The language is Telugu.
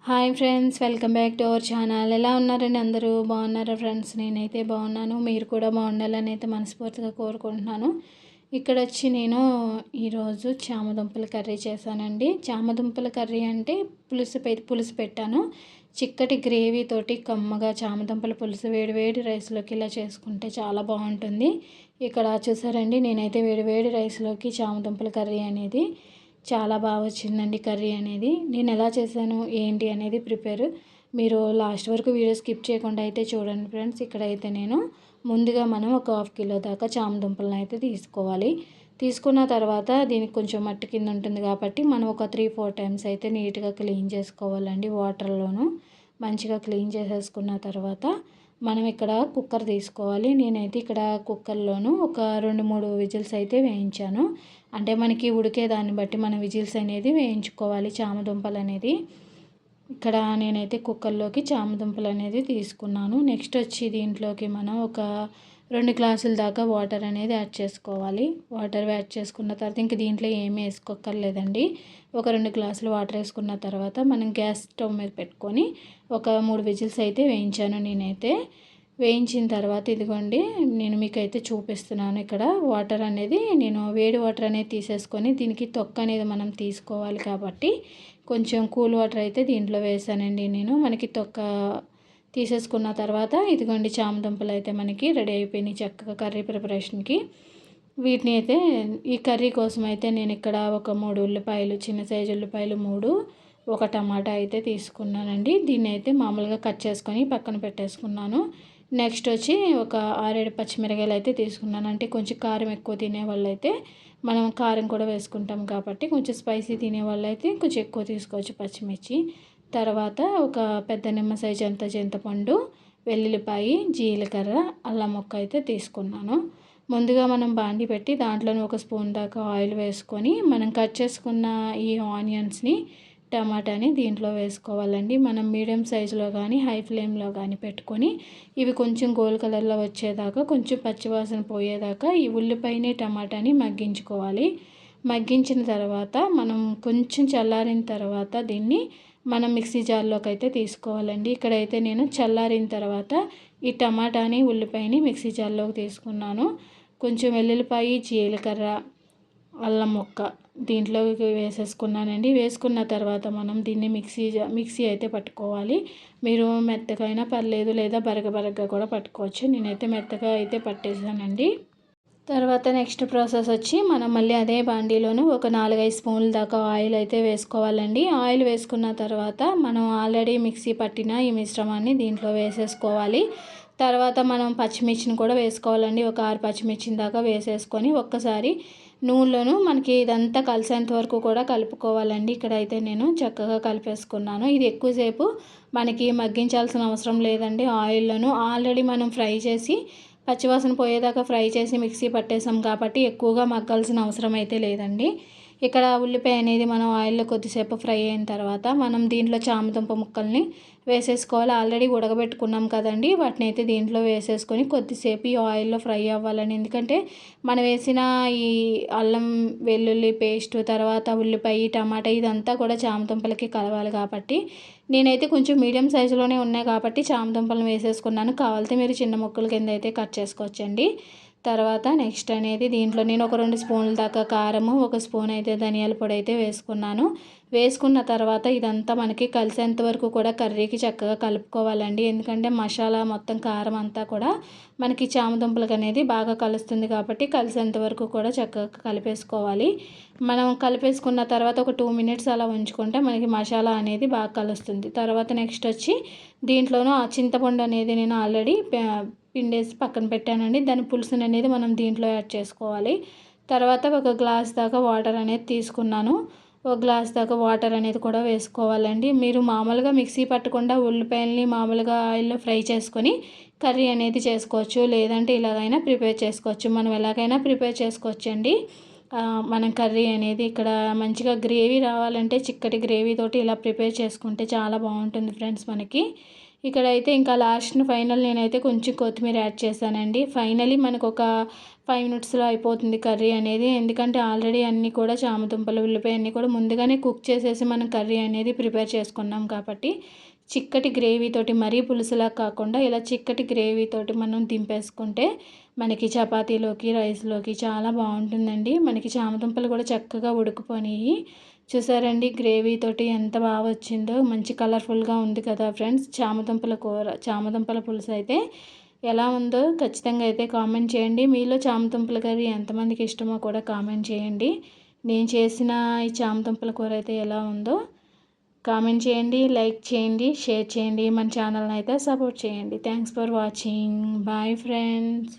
Hi friends, welcome back to our channel. ఎలా ఉన్నారండి? అందరూ బాగున్నారా ఫ్రెండ్స్? నేనైతే బాగున్నాను. మీరు కూడా బాగుండాలని అయితే మనస్ఫూర్తిగా కోరుకుంటున్నాను. ఇక్కడ వచ్చి నేను ఈరోజు చామదుంపల కర్రీ చేశానండి. చామదుంపల కర్రీ అంటే పులుసు పెట్టాను. చిక్కటి గ్రేవీ తోటి కమ్మగా చామదుంపల పులుసు వేడి వేడి రైస్లోకి ఇలా చేసుకుంటే చాలా బాగుంటుంది. ఇక్కడ చూసారండి, నేనైతే వేడి వేడి రైస్లోకి చామదుంపల కర్రీ అనేది చాలా బాగా వచ్చిందండి. కర్రీ అనేది నేను ఎలా చేశాను ఏంటి అనేది మీరు లాస్ట్ వరకు వీడియో స్కిప్ చేయకుండా అయితే చూడండి ఫ్రెండ్స్. ఇక్కడైతే నేను ముందుగా మనం ఒక 1/2 కిలో దాకా చామదుంపలను అయితే తీసుకోవాలి. తీసుకున్న తర్వాత దీనికి కొంచెం మట్టి కింద ఉంటుంది కాబట్టి మనం ఒక 3-4 టైమ్స్ అయితే నీట్గా క్లీన్ చేసుకోవాలండి. వాటర్లోను మంచిగా క్లీన్ చేసేసుకున్న తర్వాత మనం ఇక్కడ కుక్కర్ తీసుకోవాలి. నేనైతే ఇక్కడ కుక్కర్లోను ఒక 2-3 విజిల్స్ అయితే వేయించాను. అంటే మనకి ఉడికే దాన్ని బట్టి మనం విజిల్స్ అనేది వేయించుకోవాలి చామదుంపలు అనేది. ఇక్కడ నేనైతే కుక్కర్లోకి చామదుంపలు అనేది తీసుకున్నాను. నెక్స్ట్ వచ్చి దీంట్లోకి మనం ఒక 2 గ్లాసుల దాకా వాటర్ అనేది యాడ్ చేసుకోవాలి. వాటర్ యాడ్ చేసుకున్న తర్వాత ఇంక దీంట్లో ఏమీ వేసుకోక్కర్లేదండి. ఒక 2 గ్లాసులు వాటర్ వేసుకున్న తర్వాత మనం గ్యాస్ స్టవ్ మీద పెట్టుకొని ఒక 3 విజిల్స్ అయితే వేయించాను నేనైతే. వేయించిన తర్వాత ఇదిగోండి నేను మీకైతే చూపిస్తున్నాను. ఇక్కడ వాటర్ అనేది నేను వేడి వాటర్ అనేది తీసేసుకొని దీనికి తొక్క అనేది మనం తీసుకోవాలి కాబట్టి కొంచెం కూల్ వాటర్ అయితే దీంట్లో వేసానండి నేను. మనకి తొక్క తీసేసుకున్న తర్వాత ఇదిగోండి చామదుంపలు అయితే మనకి రెడీ అయిపోయినాయి చక్కగా కర్రీ ప్రిపరేషన్కి. వీటిని అయితే ఈ కర్రీ కోసం అయితే నేను ఇక్కడ ఒక 3 ఉల్లిపాయలు, చిన్న సైజు ఉల్లిపాయలు 3, ఒక టమాటా అయితే తీసుకున్నానండి. దీన్ని అయితే మామూలుగా కట్ చేసుకొని పక్కన పెట్టేసుకున్నాను. నెక్స్ట్ వచ్చి ఒక 6-7 పచ్చిమిరకాయలు అయితే తీసుకున్నాను. అంటే కొంచెం కారం ఎక్కువ తినేవాళ్ళు అయితే మనం కారం కూడా వేసుకుంటాం కాబట్టి కొంచెం స్పైసీ తినేవాళ్ళు అయితే కొంచెం ఎక్కువ తీసుకోవచ్చు పచ్చిమిర్చి. తర్వాత ఒక పెద్ద నిమ్మ సైజు అంత చింతపండు, వెల్లుల్లిపాయ, జీలకర్ర, అల్లం ముక్క అయితే తీసుకున్నాను. ముందుగా మనం బాండి పెట్టి దాంట్లోనే ఒక స్పూన్ దాకా ఆయిల్ వేసుకొని మనం కట్ చేసుకున్న ఈ ఆనియన్స్ని, టమాటాని దీంట్లో వేసుకోవాలండి. మనం మీడియం సైజులో కానీ హై ఫ్లేమ్లో కానీ పెట్టుకొని ఇవి కొంచెం గోల్డ్ కలర్లో వచ్చేదాకా కొంచెం పచ్చివాసన పోయేదాకా ఈ ఉల్లిపాయని టమాటాని మగ్గించుకోవాలి. మగ్గించిన తర్వాత మనం కొంచెం చల్లారిన తర్వాత దీన్ని మనం మిక్సీ జార్లోకి అయితే తీసుకోవాలండి. ఇక్కడైతే నేను చల్లారిన తర్వాత ఈ టమాటాని ఉల్లిపాయని మిక్సీ జార్లోకి తీసుకున్నాను. కొంచెం వెల్లుల్లిపాయ, జీలకర్ర, అల్లం ముక్క దీంట్లోకి వేసేసుకున్నానండి. వేసుకున్న తర్వాత మనం దీన్ని మిక్సీ అయితే పట్టుకోవాలి. మీరు మెత్తగా అయినా పర్లేదు, లేదా బరగగా కూడా పట్టుకోవచ్చు. నేనైతే మెత్తగా అయితే పట్టేసానండి. తర్వాత నెక్స్ట్ ప్రాసెస్ వచ్చి మనం మళ్ళీ అదే బాండీలోను ఒక 4-5 స్పూన్ల దాకా ఆయిల్ అయితే వేసుకోవాలండి. ఆయిల్ వేసుకున్న తర్వాత మనం ఆల్రెడీ మిక్సీ పట్టిన ఈ మిశ్రమాన్ని దీంట్లో వేసేసుకోవాలి. తర్వాత మనం పచ్చిమిర్చిని కూడా వేసుకోవాలండి. ఒక 6 పచ్చిమిర్చిని దాకా వేసేసుకొని ఒక్కసారి నూనెలోను మనకి ఇదంతా కలిసేంత వరకు కూడా కలుపుకోవాలండి. ఇక్కడైతే నేను చక్కగా కలిపేసుకున్నాను. ఇది ఎక్కువసేపు మనకి మగ్గించాల్సిన అవసరం లేదండి. ఆయిల్లోను ఆల్రెడీ మనం ఫ్రై చేసి పచ్చివాసన పోయేదాకా ఫ్రై చేసి మిక్సీ పట్టేసాం కాబట్టి ఎక్కువగా మగ్గాల్సిన అవసరం అయితే లేదండి. ఇక్కడ ఉల్లిపాయ అనేది మనం ఆయిల్లో కొద్దిసేపు ఫ్రై అయిన తర్వాత మనం దీంట్లో చామదుంప ముక్కల్ని వేసేసుకోవాలి. ఆల్రెడీ ఉడకబెట్టుకున్నాం కదండి, వాటిని అయితే దీంట్లో వేసేసుకొని కొద్దిసేపు ఈ ఆయిల్లో ఫ్రై అవ్వాలని. ఎందుకంటే మనం వేసిన ఈ అల్లం వెల్లుల్లి పేస్ట్, తర్వాత ఉల్లిపాయ, టమాటా ఇదంతా కూడా చామదుంపలకి కలవాలి కాబట్టి నేనైతే కొంచెం మీడియం సైజులోనే ఉన్నాయి కాబట్టి చామదుంపలను వేసేసుకున్నాను. కావాలితే మీరు చిన్న ముక్కల కింద అయితే కట్ చేసుకోవచ్చండి. తర్వాత నెక్స్ట్ అనేది దీంట్లో నేను ఒక 2 స్పూన్ల దాకా కారము, 1 స్పూన్ అయితే ధనియాల పొడి అయితే వేసుకున్నాను. వేసుకున్న తర్వాత ఇదంతా మనకి కలిసేంత వరకు కూడా కర్రీకి చక్కగా కలుపుకోవాలండి. ఎందుకంటే మసాలా మొత్తం కారం అంతా కూడా మనకి చామదుంపలకు అనేది బాగా కలుస్తుంది కాబట్టి కలిసేంత వరకు కూడా చక్కగా కలిపేసుకోవాలి. మనం కలిపేసుకున్న తర్వాత ఒక 2 మినిట్స్ అలా ఉంచుకుంటే మనకి మసాలా అనేది బాగా కలుస్తుంది. తర్వాత నెక్స్ట్ వచ్చి దీంట్లోనూ ఆ చింతపండు అనేది నేను ఆల్రెడీ పిండేసి పక్కన పెట్టానండి. దాని పులుసుని అనేది మనం దీంట్లో యాడ్ చేసుకోవాలి. తర్వాత ఒక గ్లాస్ దాకా వాటర్ అనేది తీసుకున్నాను. ఒక గ్లాస్ దాకా వాటర్ అనేది కూడా వేసుకోవాలండి. మీరు మామూలుగా మిక్సీ పట్టకుండా ఉల్లిపాయలని మామూలుగా ఆయిల్లో ఫ్రై చేసుకొని కర్రీ అనేది చేసుకోవచ్చు, లేదంటే ఇలాగైనా ప్రిపేర్ చేసుకోవచ్చు. మనం ఎలాగైనా ప్రిపేర్ చేసుకోవచ్చండి. మనం కర్రీ అనేది ఇక్కడ మంచిగా గ్రేవీ రావాలంటే చిక్కటి గ్రేవీ తోటి ఇలా ప్రిపేర్ చేసుకుంటే చాలా బాగుంటుంది ఫ్రెండ్స్ మనకి. ఇక్కడైతే ఇంకా ఫైనల్ నేనైతే కొంచెం కొత్తిమీర యాడ్ చేశానండి. ఫైనలీ మనకు ఒక 5 మినిట్స్లో అయిపోతుంది కర్రీ అనేది. ఎందుకంటే ఆల్రెడీ అన్నీ కూడా చామదుంపలు, ఉల్లిపాయ అన్నీ కూడా ముందుగానే కుక్ చేసేసి మనం కర్రీ అనేది ప్రిపేర్ చేసుకున్నాం కాబట్టి చిక్కటి గ్రేవీతోటి, మరీ పులుసులా కాకుండా ఇలా చిక్కటి గ్రేవీతోటి మనం దింపేసుకుంటే మనకి చపాతీలోకి, రైస్లోకి చాలా బాగుంటుందండి. మనకి చామదుంపలు కూడా చక్కగా ఉడికిపోయినాయి. చూసారండి గ్రేవీతోటి ఎంత బాగా వచ్చిందో, మంచి కలర్ఫుల్గా ఉంది కదా ఫ్రెండ్స్. చామదుంపల పులుసు అయితే ఎలా ఉందో ఖచ్చితంగా అయితే కామెంట్ చేయండి. మీలో చామదుంపల కర్రీ ఎంతమందికి ఇష్టమో కూడా కామెంట్ చేయండి. నేను చేసిన ఈ చామదుంపల కూర అయితే ఎలా ఉందో కామెంట్ చేయండి, లైక్ చేయండి, షేర్ చేయండి. మన ఛానల్ని అయితే సపోర్ట్ చేయండి. Thanks for watching. Bye friends.